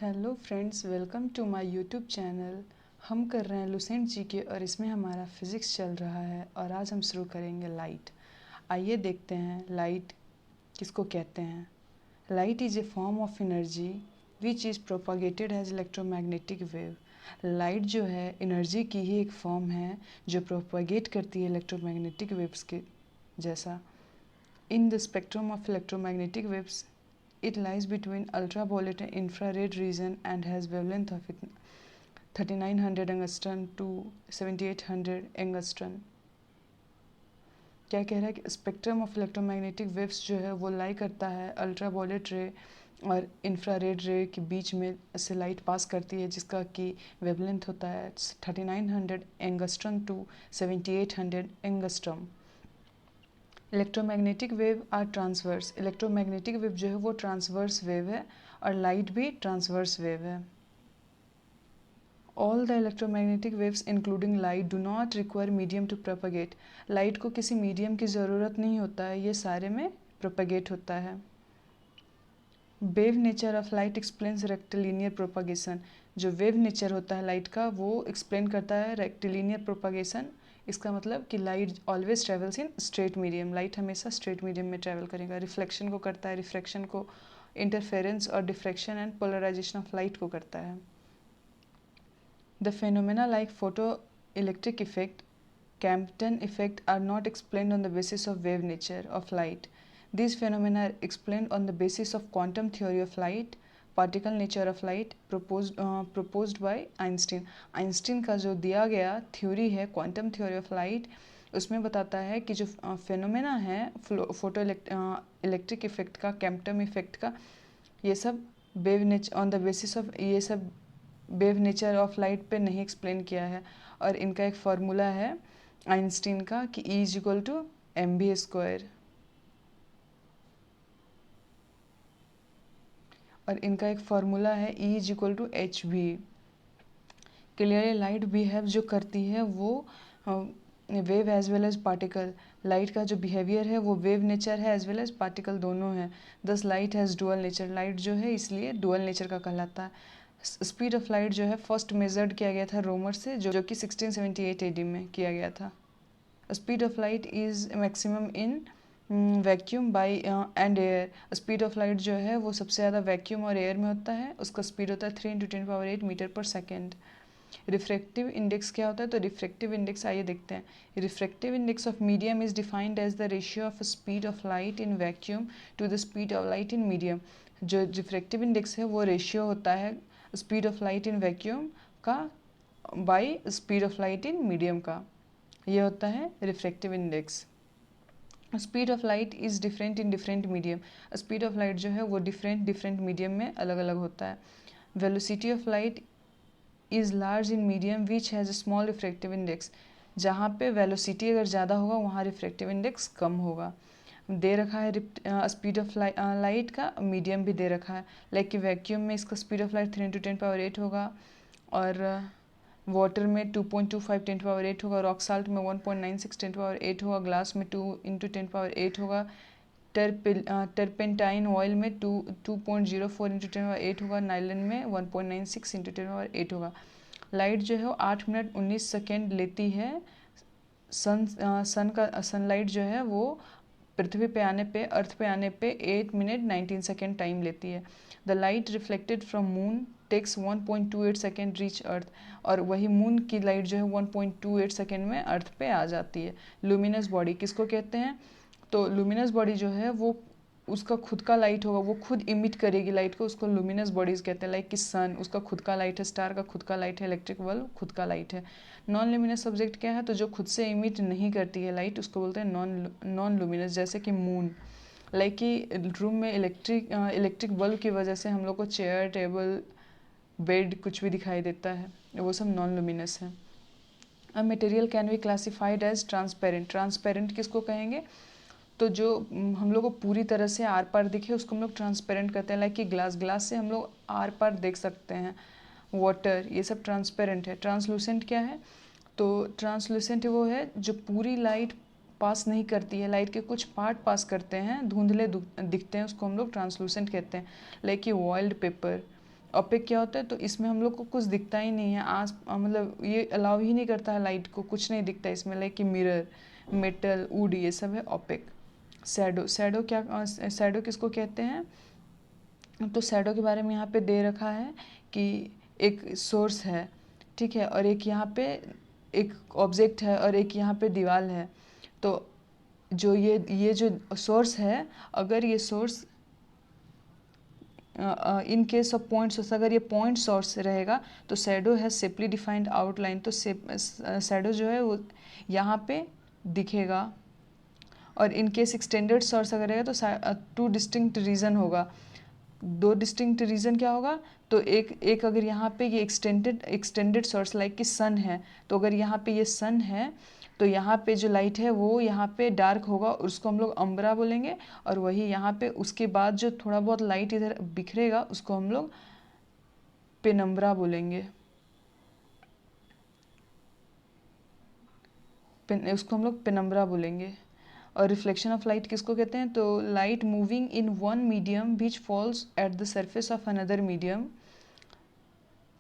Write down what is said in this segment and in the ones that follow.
Hello friends, welcome to my YouTube channel. हम कर रहे हैं लुसेंट जीके और इसमें हमारा फिज़िक्स चल रहा है और आज हम शुरू करेंगे लाइट। आइए देखते हैं लाइट किसको कहते हैं। Light is a form of energy which is propagated as electromagnetic wave. Light जो है एनर्जी की ही एक फॉर्म है जो प्रोपागेट करती है इलेक्ट्रोमैग्नेटिक वेव्स के जैसा। In the spectrum of electromagnetic waves it lies between ultraviolet and infrared region and has wavelength of 3900 angstrom to 7800 angstrom। क्या कह रहा है कि स्पेक्ट्रम ऑफ इलेक्ट्रोमैग्नेटिक वेव्स जो है वो लाई करता है अल्ट्रावायलेट रे और इंफ्रारेड रे के बीच में से लाइट पास करती है जिसका कि वेवलेंथ होता है 3900 angstrom to 7800 angstrom. Electromagnetic wave are transverse. Electromagnetic wave जो है वो ट्रांसवर्स वेव है और लाइट भी ट्रांसवर्स वेव है। All the electromagnetic waves including light do not require medium to propagate. Light को किसी मीडियम की ज़रूरत नहीं होता है, ये सारे में प्रोपगेट होता है। Wave nature of light explains rectilinear propagation. जो वेव नेचर होता है लाइट का वो एक्सप्लेन करता है रेक्टिलिनियर प्रोपगेशन। इसका मतलब कि light always travels in straight medium. Light हमेशा स्ट्रेट मीडियम में ट्रैवल करेगा। रिफ्लेक्शन को करता है, रिफ्रैक्शन को, इंटरफेरेंस और diffraction and polarisation of light को करता है। The phenomena like photo electric effect, Compton effect are not explained on the basis of wave nature of light. These phenomena are explained on the basis of quantum theory of light, particle nature of light proposed by Einstein. Einstein का जो दिया गया theory है quantum theory of light, उसमें बताता है कि जो फेनोमेना है फोटो इलेक्ट्रिक इफेक्ट का, कैम्पटन इफेक्ट का, ये सब wave nature on the basis of ये सब वेव नेचर ऑफ लाइट पे नहीं एक्सप्लेन किया है। और इनका एक फार्मूला है आइंस्टीन का कि E is equal to mv²। और इनका एक फार्मूला है E is equal to hv। Clearly light behave जो करती है वो wave as well as particle. Light का जो बिहेवियर है वो वेव नेचर है एज वेल एज पार्टिकल दोनों है। Thus light has dual nature. Light जो है इसलिए डुअल नेचर का कहलाता है। स्पीड ऑफ लाइट जो है फर्स्ट मेजर्ड किया गया था रोमर से जो कि 1678 AD में किया गया था। Speed of light is maximum in vacuum by and air. Speed of light जो है वो सबसे ज़्यादा वैक्यूम और एयर में होता है। उसका स्पीड होता है 3 × 10⁸ मीटर पर सेकेंड। रिफ्रैक्टिव इंडेक्स क्या होता है? तो रिफ्रैक्टिव इंडेक्स आइए देखते हैं। Refractive index of medium is defined as the ratio of speed of light in vacuum to the speed of light in medium. जो रिफ्रैक्टिव इंडेक्स है वो रेशियो होता है speed of light in vacuum का by speed of light in medium का। ये होता है refractive index. Speed of light is different in different medium. Speed of light जो है वो डिफरेंट मीडियम में अलग अलग होता है। Velocity of light is large in medium which has a small refractive index. जहाँ पे वेलोसिटी अगर ज़्यादा होगा वहाँ रिफ्रैक्टिव इंडेक्स कम होगा। दे रखा है स्पीड ऑफ लाइट का मीडियम भी दे रखा है। लाइक कि वैक्यूम में इसका स्पीड ऑफ लाइट 3 × 10⁸ होगा और वाटर में 2.25 10⁸ होगा, रॉक साल्ट में 1.96 10⁸ होगा, ग्लास में 2 × 10⁸ होगा, टर्पेंटाइन ऑयल में 2.04 × 10⁸ होगा, नाइलन में 1.96 × 10⁸ होगा। लाइट जो है वो 8 मिनट 19 सेकेंड लेती है। सनलाइट जो है वो पृथ्वी पे आने पे, अर्थ पे आने पे 8 मिनट 19 सेकेंड टाइम लेती है। The light reflected from moon takes 1.28 second reach earth. और वही मून की लाइट जो है 1.28 सेकेंड में अर्थ पे आ जाती है। लुमिनस बॉडी किसको कहते हैं? तो लुमिनस बॉडी जो है वो उसका खुद का लाइट होगा, वो खुद इमिट करेगी लाइट को, उसको लुमिनस बॉडीज कहते हैं। लाइक कि सन, उसका खुद का लाइट है, स्टार का खुद का लाइट है, इलेक्ट्रिक बल्ब खुद का लाइट है। नॉन लुमिनस सब्जेक्ट क्या है? तो जो खुद से इमिट नहीं करती है लाइट उसको बोलते हैं नॉन लुमिनस। जैसे कि मून, लाइक कि रूम में इलेक्ट्रिक बल्ब की वजह से हम लोग को चेयर, टेबल, बेड कुछ भी दिखाई देता है, वो सब नॉन लुमिनस है। A material can be classified as transparent. Transparent किसको कहेंगे? तो जो हम लोग को पूरी तरह से आर पार दिखे उसको हम लोग ट्रांसपेरेंट कहते हैं। लाइक कि ग्लास से हम लोग आर पार देख सकते हैं। वाटर, ये सब ट्रांसपेरेंट है। ट्रांसलूसेंट क्या है? तो ट्रांसलूसेंट वो है जो पूरी लाइट पास नहीं करती है, लाइट के कुछ पार्ट पास करते हैं, धुंधले दिखते हैं, उसको हम लोग ट्रांसलूसेंट कहते हैं। लाइक कि ऑयल्ड पेपर, ओपेक क्या होता है, तो इसमें हम लोग को कुछ दिखता ही नहीं है, मतलब ये अलाउ ही नहीं करता है लाइट को, कुछ नहीं दिखता इसमें, लाइक कि मिरर, मेटल, वुड, ये सब है ओपेक। शैडो, शैडो किसको कहते हैं, तो शैडो के बारे में यहाँ पे दे रखा है कि एक सोर्स है, ठीक है, और एक यहाँ पे एक ऑब्जेक्ट है और एक यहाँ पे दीवार है। तो जो ये जो सोर्स है, अगर ये source in case of point source, अगर ये पॉइंट सोर्स रहेगा तो शैडो है सिंपली डिफाइंड आउटलाइन, तो शैडो जो है वो यहाँ पे दिखेगा। और इन केस एक्सटेंडेड सोर्स अगर रहेगा तो टू डिस्टिंक्ट रीजन होगा, दो डिस्टिंक्ट रीजन क्या होगा, तो एक अगर यहाँ पे ये एक्सटेंडेड सोर्स लाइक कि सन है, तो अगर यहाँ पे ये सन है तो यहाँ पे जो लाइट है वो यहाँ पे डार्क होगा, उसको हम लोग अम्ब्रा बोलेंगे। और वही यहाँ पे उसके बाद जो थोड़ा बहुत लाइट इधर बिखरेगा उसको हम लोग पेनम्ब्रा बोलेंगे, उसको हम लोग पेनम्ब्रा बोलेंगे। और रिफ्लेक्शन ऑफ लाइट किसको कहते हैं, तो light moving in one medium which falls at the surface of another medium,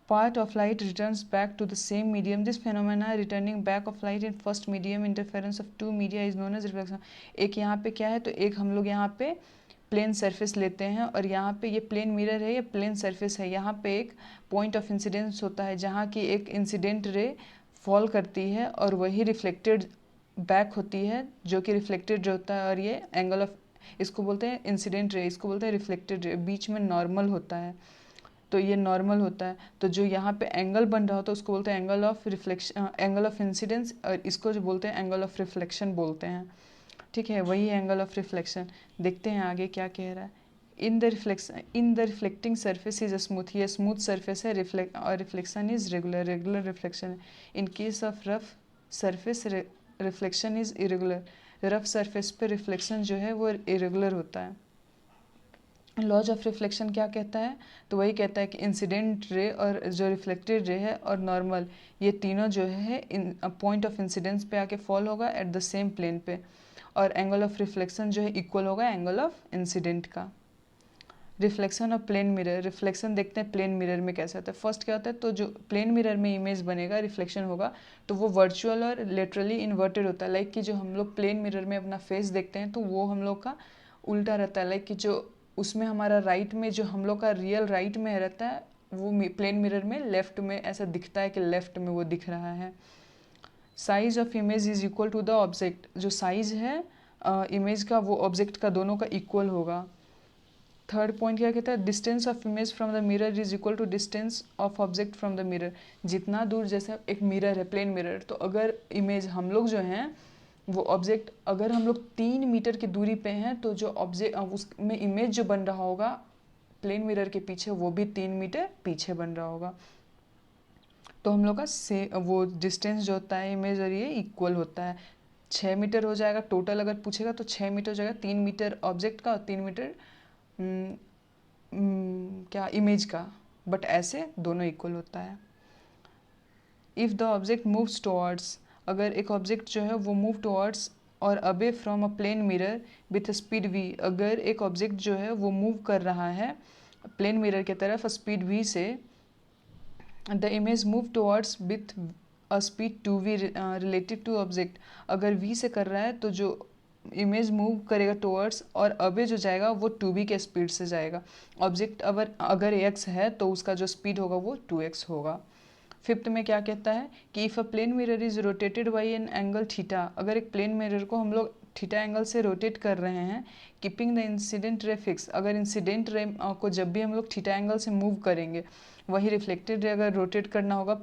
part of light returns back to the same medium. This phenomena returning back of light in first medium interference of two media is known as reflection. एक यहाँ पे क्या है, तो एक हम लोग यहाँ पे प्लेन सरफेस लेते हैं और यहाँ पे ये प्लेन मिरर है, ये प्लेन सरफेस है, यहाँ पे एक पॉइंट ऑफ इंसिडेंस होता है जहाँ की एक इंसिडेंट रे फॉल करती है और वही रिफ्लेक्टेड बैक होती है जो कि रिफ्लेक्टेड होता है, और ये एंगल ऑफ, इसको बोलते हैं इंसिडेंट रे, इसको बोलते हैं रिफ्लेक्टेड रे, बीच में नॉर्मल होता है, तो ये नॉर्मल होता है। तो जो यहाँ पे एंगल बन रहा होता है उसको बोलते हैं angle of reflection, angle of incidence, और इसको जो बोलते हैं एंगल ऑफ रिफ्लेक्शन बोलते हैं, ठीक है, वही एंगल ऑफ रिफ्लेक्शन। देखते हैं आगे क्या कह रहा है। In the reflecting surface is smooth, ये स्मूथ सरफेस है, और रिफ्लेक्शन इज रेगुलर रिफ्लेक्शन है। इन case of rough surface reflection is irregular, rough surface पे रिफ्लेक्शन जो है वो इरेगुलर होता है। लॉज ऑफ रिफ्लेक्शन क्या कहता है, तो वही कहता है कि इंसिडेंट रे और जो रिफ्लेक्टेड रे है और नॉर्मल, ये तीनों जो है इन पॉइंट ऑफ इंसिडेंस पे आके फॉल होगा एट द सेम प्लेन पे, और एंगल ऑफ रिफ्लेक्शन जो है इक्वल होगा एंगल ऑफ इंसिडेंट का। Reflection of plane mirror, reflection देखते हैं प्लेन मिरर में कैसे होता है। फर्स्ट क्या होता है, तो जो प्लेन मिरर में इमेज बनेगा, रिफ्लेक्शन होगा, तो वो वर्चुअल और लेटरली इन्वर्टेड होता है, लाइक कि जो हम लोग प्लेन मिरर में अपना फेस देखते हैं तो वो हम लोग का उल्टा रहता है, लाइक कि जो उसमें हमारा राइट में जो हम लोग का रियल राइट में रहता है वो प्लेन मिरर में लेफ्ट में ऐसा दिखता है कि लेफ्ट में वो दिख रहा है। Size of image is equal to the object, जो साइज है इमेज का वो ऑब्जेक्ट का दोनों का इक्वल होगा। थर्ड पॉइंट क्या कहता है, distance of image from the mirror is equal to distance of object from the mirror. जितना दूर, जैसे एक मिरर है प्लेन मिरर, तो अगर इमेज हम लोग जो हैं वो ऑब्जेक्ट अगर हम लोग 3 मीटर की दूरी पे हैं तो जो ऑब्जेक्ट उसमें इमेज जो बन रहा होगा प्लेन मिरर के पीछे वो भी 3 मीटर पीछे बन रहा होगा। तो हम लोग का से वो डिस्टेंस जो होता है इमेज और ये इक्वल होता है। 6 मीटर हो जाएगा टोटल, अगर पूछेगा तो 6 मीटर हो जाएगा, 3 मीटर ऑब्जेक्ट का और 3 मीटर क्या इमेज का, बट ऐसे दोनों इक्वल होता है। If the object moves towards, अगर एक ऑब्जेक्ट जो है वो मूव टुवर्ड्स और away from a plane mirror with speed v, अगर एक ऑब्जेक्ट जो है वो मूव कर रहा है प्लेन मिरर की तरफ स्पीड v से, the image move towards with a speed 2v relative to object, अगर v से कर रहा है तो जो इमेज मूव करेगा टुवर्ड्स और अवे जो जाएगा वो 2v के स्पीड से जाएगा। ऑब्जेक्ट अगर x है तो उसका जो स्पीड होगा वो 2x होगा। फिफ्थ में क्या कहता है कि if a plane mirror is rotated by an angle theta, अगर एक प्लेन मिरर को हम लोग थीटा एंगल से रोटेट कर रहे हैं, keeping the incident ray fix, अगर इंसिडेंट रे को जब भी हम लोग थीटा एंगल से मूव करेंगे, वही रिफ्लेक्टेड रे अगर रोटेट करना होगा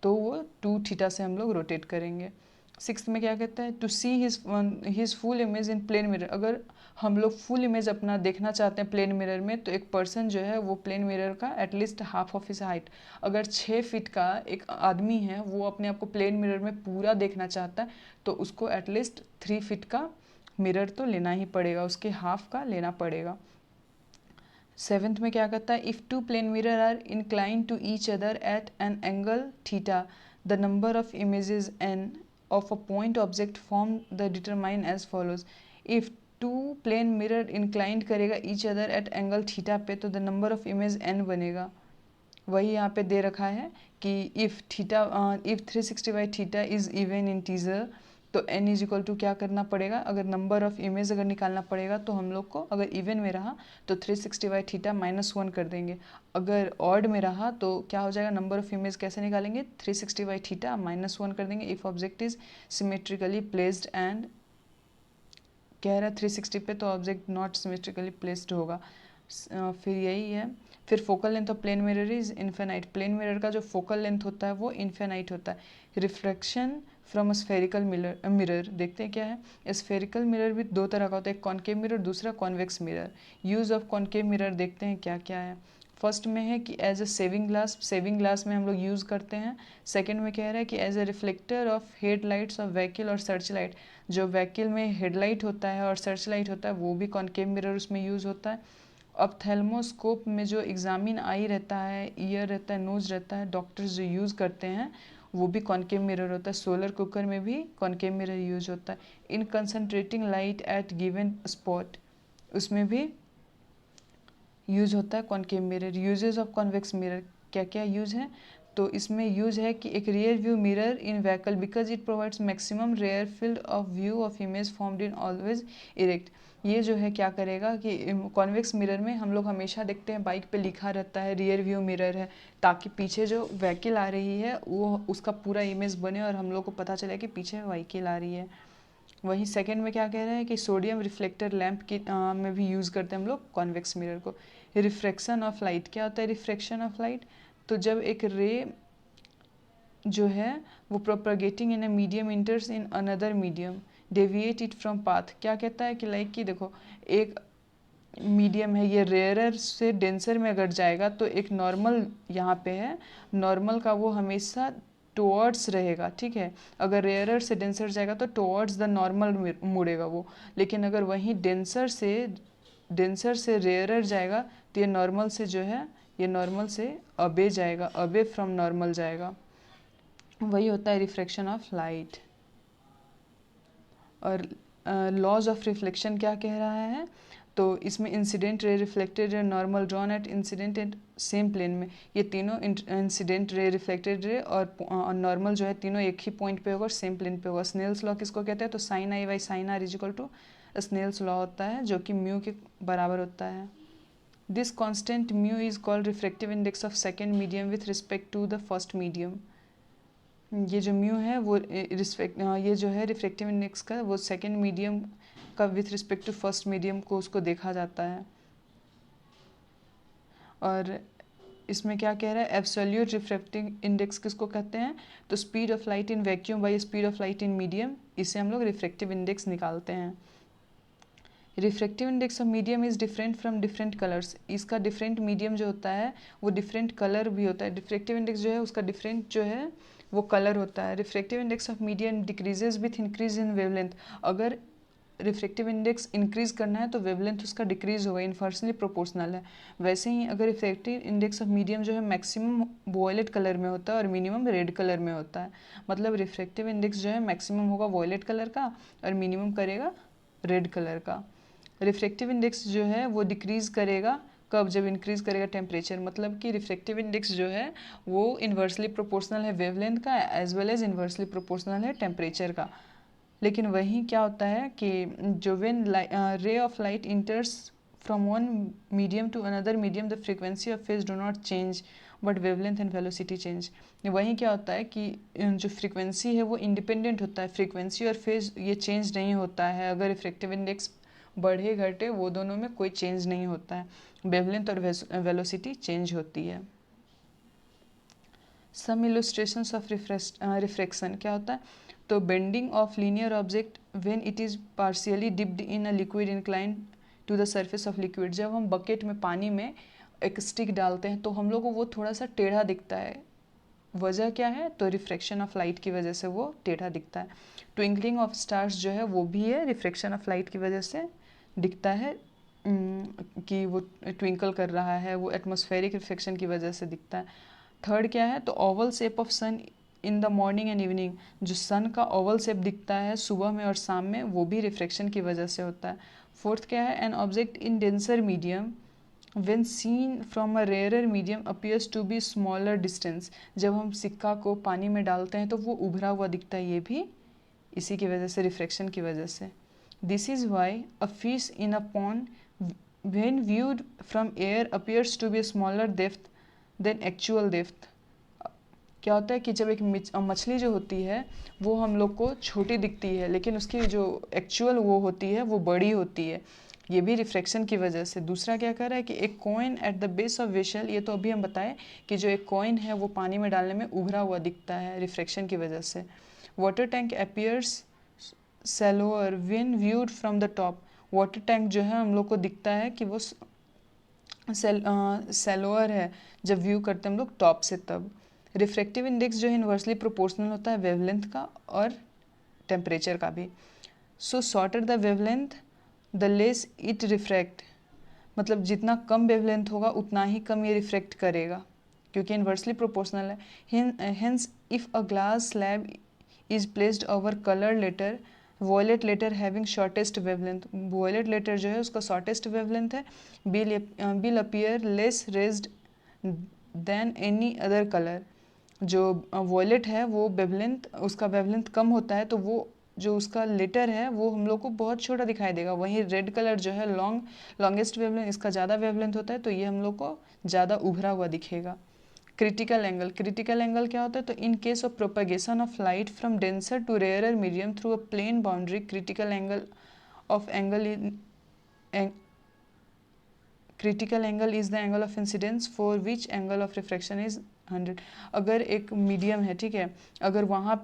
तो वो 2 थीटा से हम लोग रोटेट करेंगे। सिक्स्थ में क्या कहता है, to see his full image in plane mirror, अगर हम लोग फुल इमेज अपना देखना चाहते हैं प्लेन मिरर में, तो एक पर्सन जो है वो प्लेन मिरर का at least half of his height, अगर 6 फीट का एक आदमी है वो अपने आप को प्लेन मिरर में पूरा देखना चाहता है तो उसको एटलीस्ट 3 फीट का मिरर तो लेना ही पड़ेगा, उसके हाफ का लेना पड़ेगा। सेवेंथ में क्या कहता है, if two plane mirror are incline to each other at an angle theta, the number of images N of a point object form the determine as follows, if two plane mirror inclined करेगा each other at angle theta पे तो the number of image n बनेगा। वही यहाँ पे दे रखा है कि इफ़ 360/थीटा इज़ इवन इंटीजर, तो n इज इक्वल टू क्या करना पड़ेगा, अगर नंबर ऑफ इमेज अगर निकालना पड़ेगा तो हम लोग को अगर इवन में रहा तो 360/थीटा -1 कर देंगे, अगर ऑड में रहा तो क्या हो जाएगा, नंबर ऑफ इमेज कैसे निकालेंगे, 360/थीटा -1 कर देंगे if object is symmetrically placed and कह रहा है 360 पे तो ऑब्जेक्ट नॉट सिमेट्रिकली प्लेस्ड होगा। फिर यही है, फिर focal length of plane mirror is infinite, plane mirror का जो फोकल लेंथ होता है वो इन्फेनाइट होता है। Reflection from a spherical mirror देखते हैं क्या है, स्फेरिकल मिरर भी दो तरह का होता है, एक कॉन्केव मिरर दूसरा convex mirror. Use of concave mirror देखते हैं क्या क्या है। फर्स्ट में है कि एज अ सेविंग ग्लास में हम लोग यूज़ करते हैं। सेकंड में कह रहा है कि as a reflector of head lights of vehicle और सर्च लाइट, जो व्हीकल में हेडलाइट होता है और सर्च लाइट होता है वो भी कॉन्केव मिरर उसमें यूज़ होता है। ऑप्थेल्मोस्कोप में जो एग्जामिन आई रहता है, ईयर रहता है, नोज रहता है, डॉक्टर्स जो यूज़ करते हैं वो भी कॉन्केव मिरर होता है। सोलर कुकर में भी कॉन्केव मिरर यूज होता है। In concentrating light at given spot, उसमें भी यूज होता है concave mirror. Uses of convex mirror क्या क्या यूज है, तो इसमें यूज है कि एक rear view mirror in vehicle because it provides maximum rear field of view of image formed in always erect. ये जो है क्या करेगा कि कॉन्वेक्स मिरर में हम लोग हमेशा देखते हैं बाइक पे लिखा रहता है रियर व्यू मिरर है, ताकि पीछे जो व्हीकल आ रही है वो उसका पूरा इमेज बने और हम लोग को पता चले कि पीछे व्हीकल आ रही है। वहीं सेकंड में क्या कह रहे हैं कि सोडियम रिफ्लेक्टर लैंप की में भी यूज़ करते हैं हम लोग कॉन्वेक्स मिरर को। रिफ्रैक्शन ऑफ लाइट क्या होता है, रिफ्रैक्शन ऑफ लाइट, तो जब एक रे जो है वो propagating in a medium इंटर्स in another medium deviate it from path, क्या कहता है कि लाइक कि देखो एक मीडियम है, ये रेयरर से डेंसर में अगर जाएगा तो एक नॉर्मल यहाँ पे है, नॉर्मल का वो हमेशा टुवर्ड्स रहेगा, ठीक है। अगर रेयरर से डेंसर जाएगा तो टुवर्ड्स द नॉर्मल मुड़ेगा वो, लेकिन अगर वहीं डेंसर से रेयरर जाएगा तो ये नॉर्मल से जो है ये नॉर्मल से अबे जाएगा, अबे फ्रॉम नॉर्मल जाएगा। वही होता है रिफ्रैक्शन ऑफ लाइट। और लॉज ऑफ रिफ्लेक्शन क्या कह रहा है, तो इसमें incident ray, reflected ray, normal drawn at incident and same plane में, ये तीनों इंसिडेंट रे, रिफ्लेक्टेड रे और नॉर्मल जो है तीनों एक ही पॉइंट पे होगा और सेम प्लेन पे होगा। स्नेल्स लॉ किसको कहते हैं, तो sine I by sine R is equal to Snell's law होता है जो कि म्यू के बराबर होता है। This constant mu is called refractive index of second medium with respect to the first medium. ये जो म्यू है वो ये जो है रिफ्रेक्टिव इंडेक्स का वो सेकेंड मीडियम का with respect to first medium को उसको देखा जाता है। और इसमें क्या कह रहा है, एब्सोल्यूट रिफ्रैक्टिव इंडेक्स किसको कहते हैं, तो speed of light in vacuum by speed of light in medium, इसे हम लोग रिफ्रैक्टिव इंडेक्स निकालते हैं। Refractive index of medium is different from different colours, इसका डिफरेंट मीडियम जो होता है वो डिफरेंट कलर भी होता है। डिफ्रेक्टिव इंडेक्स जो है उसका डिफरेंट जो है वो कलर होता है। Refractive index of medium decreases with increase in wavelength, अगर रिफ्रैक्टिव इंडेक्स इंक्रीज करना है तो वेवलेंथ उसका डिक्रीज होगा, इन्वर्सली प्रोपोर्शनल है। वैसे ही अगर रिफ्रैक्टिव इंडेक्स ऑफ मीडियम जो है मैक्सिमम वॉयलेट कलर में होता है और मिनिमम रेड कलर में होता है, मतलब रिफ्रैक्टिव इंडेक्स जो है मैक्सिमम होगा वॉयलेट कलर का और मिनिमम करेगा रेड कलर का। रिफ्रैक्टिव इंडेक्स जो है वो डिक्रीज करेगा कब, जब इंक्रीज करेगा टेम्परेचर, मतलब कि रिफ्रैक्टिव इंडेक्स जो है वो इन्वर्सली प्रोपोर्शनल है वेवलेंथ का as well as inversely proportional है टेम्परेचर का। लेकिन वहीं क्या होता है कि जो when ray of light enters from one medium to another medium the frequency of phase do not change but wavelength and velocity change. वहीं क्या होता है कि जो फ्रीक्वेंसी है वो इंडिपेंडेंट होता है, फ्रीक्वेंसी और फेज ये चेंज नहीं होता है। अगर रिफ्रैक्टिव इंडेक्स बढ़े घटे वो दोनों में कोई चेंज नहीं होता है, वेवलेंथ और वेलोसिटी चेंज होती है। सम इलस्ट्रेशंस ऑफ रिफ्रैक्शन क्या होता है, तो bending of linear object when it is partially dipped in a liquid incline to the surface of liquid, जब हम बकेट में पानी में एक स्टिक डालते हैं तो हम लोग को वो थोड़ा सा टेढ़ा दिखता है, वजह क्या है, तो रिफ्रैक्शन ऑफ लाइट की वजह से वो टेढ़ा दिखता है। ट्विंकलिंग ऑफ स्टार्स जो है वो भी है रिफ्रैक्शन ऑफ लाइट की वजह से दिखता है कि वो ट्विंकल कर रहा है, वो एटमॉस्फेरिक रिफ्लेक्शन की वजह से दिखता है। थर्ड क्या है, तो oval shape of sun in the morning and evening, जो सन का ओवल शेप दिखता है सुबह में और शाम में वो भी रिफ्लेक्शन की वजह से होता है। फोर्थ क्या है, an object in denser medium when seen from a rarer medium appears to be smaller distance। जब हम सिक्का को पानी में डालते हैं तो वो उभरा हुआ दिखता है, ये भी इसी की वजह से, रिफ्रैक्शन की वजह से। This is why a fish in a pond when viewed from air appears to be a smaller depth than actual depth। क्या होता है कि जब एक मछली जो होती है वो हम लोग को छोटी दिखती है, लेकिन उसकी जो एक्चुअल वो होती है वो बड़ी होती है, ये भी रिफ्रैक्शन की वजह से। दूसरा क्या कर रहा है कि एक coin at the base of vessel, ये तो अभी हम बताएं कि जो एक कॉइन है वो पानी में डालने में उभरा हुआ दिखता है रिफ्रैक्शन की वजह से। Water tank appears shallower when viewed from the top. Water tank जो है हम लोग को दिखता है कि वो सैलोअर है जब व्यू करते हैं हम लोग टॉप से तब। रिफ्रैक्टिव इंडेक्स जो है इन्वर्सली प्रोपोर्शनल होता है वेवलेंथ का और टेम्परेचर का भी। So shorter the wavelength the less it refract, मतलब जितना कम वेवलेंथ होगा उतना ही कम ये रिफ्रैक्ट करेगा, क्योंकि इन्वर्सली प्रोपोर्शनल है। Hence if a glass slab is placed over colour letter, violet letter having shortest wavelength, violet letter जो है उसका शॉर्टेस्ट वेवलेंथ है, will appear less raised than any other colour. जो वॉयलेट है वो वेवलेंथ, उसका wavelength कम होता है तो वो जो उसका लेटर है वो हम लोग को बहुत छोटा दिखाई देगा। वहीं रेड कलर जो है लॉन्गेस्ट वेवलेंथ, इसका ज़्यादा वेवलेंथ होता है तो ये हम लोग को ज़्यादा उभरा हुआ दिखेगा। क्रिटिकल एंगल, क्रिटिकल एंगल क्या होता है, तो in case of propagation of light from denser to rarer medium through a plane boundary, critical angle of angle in critical angle is the angle of incidence for which angle of refraction is 100। अगर एक medium है, ठीक है, अगर वहाँ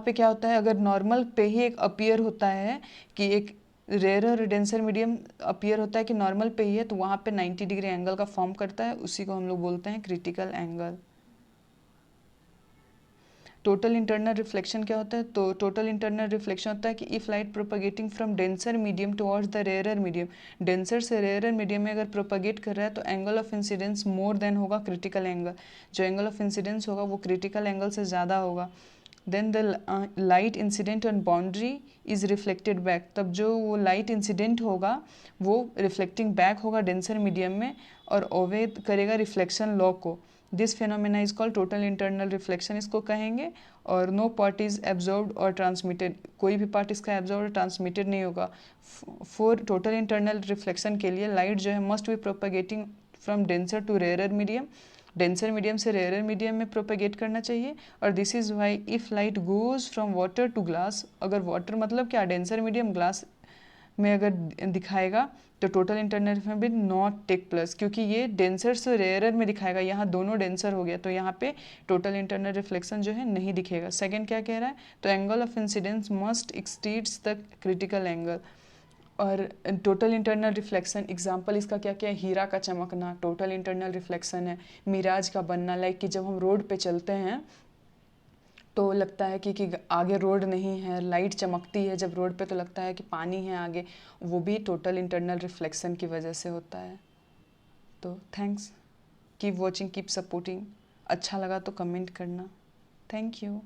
पे क्या होता है, अगर नॉर्मल पे ही एक अपीयर होता है कि एक रेयर डेंसर मीडियम अपीयर होता है कि नॉर्मल पे ही है, तो वहाँ पे 90 डिग्री एंगल का फॉर्म करता है, उसी को हम लोग बोलते हैं critical angle. Total internal reflection क्या होता है, तो टोटल इंटरनल रिफ्लेक्शन होता है कि if light propagating from denser medium towards the rarer medium, denser से रेयरर मीडियम में अगर प्रोपगेट कर रहा है तो angle of incidence more than होगा क्रिटिकल एंगल, जो एंगल ऑफ इंसिडेंस होगा वो क्रिटिकल एंगल से ज़्यादा होगा। Then the light incident on boundary is reflected back, तब जो वो लाइट इंसिडेंट होगा वो रिफ्लेक्टिंग बैक होगा डेंसर मीडियम में और ओवे करेगा रिफ्लेक्शन लॉ को। This phenomena is called total internal reflection, इसको कहेंगे। और नो पार्ट इज एब्जॉर्ब्ड और ट्रांसमिटेड, कोई भी पार्ट इसका एब्जॉर्ब और ट्रांसमिटेड नहीं होगा। फॉर टोटल इंटरनल रिफ्लेक्शन के लिए लाइट जो है must be propagating from denser to rarer medium, denser medium से रेयरर मीडियम में प्रोपेगेट करना चाहिए। और this is why if light goes from water to glass, अगर वाटर मतलब क्या, डेंसर मीडियम ग्लास में अगर दिखाएगा तो टोटल इंटरनल में भी नॉट टेक प्लस, क्योंकि ये डेंसर से रेयरर में दिखाएगा, यहाँ दोनों डेंसर हो गया तो यहाँ पे टोटल इंटरनल रिफ्लेक्शन जो है नहीं दिखेगा। सेकंड क्या कह रहा है, तो angle of incidence must exceeds the critical angle. और टोटल इंटरनल रिफ्लेक्शन एग्जांपल इसका क्या क्या है, हीरा का चमकना टोटल इंटरनल रिफ्लेक्शन है, मिराज का बनना, लाइक कि जब हम रोड पे चलते हैं तो लगता है कि आगे रोड नहीं है, लाइट चमकती है जब रोड पे तो लगता है कि पानी है आगे, वो भी टोटल इंटरनल रिफ्लेक्शन की वजह से होता है। तो thanks, keep watching, keep supporting, अच्छा लगा तो कमेंट करना, थैंक यू।